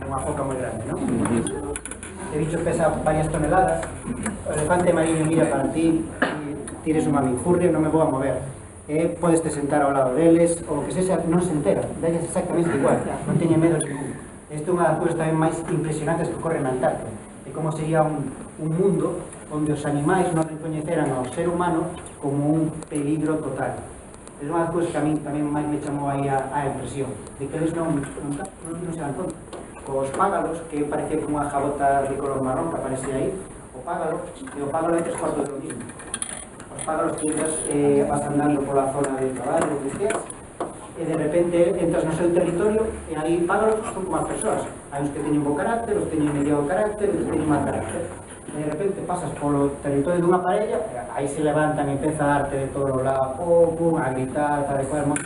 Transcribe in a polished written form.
unha foca moi grande, non? O bicho pesa varias toneladas, o elefante marino mira para ti, tires unha minjurria, non me vou a mover. Podes te sentar ao lado deles, ou que sexa, non se entera, dalles exactamente igual, non teñe medo ningún. Isto é unha das cousas tamén máis impresionantes que ocorre na Antártida, de como sería un mundo onde os animais non recoñeceran ao ser humano como un peligro total. É unha das cousas que a mí tamén máis me chamou aí a impresión, de que eles non se dan conta. Os págalos, que parece como unha jabota de color marrón que aparece aí, o págalo é 3/4 do mismo. Os págalos que vas andando pola zona de traballo, de esqueas, e de repente entras no seu territorio e aí págalos son como as persoas. Hai uns que teñen bo carácter, os teñen mediado carácter, os teñen mal carácter. De repente pasas polo territorio dunha parella, aí se levantan e empeza a darte de todos os lados, a gritar, tal e cual.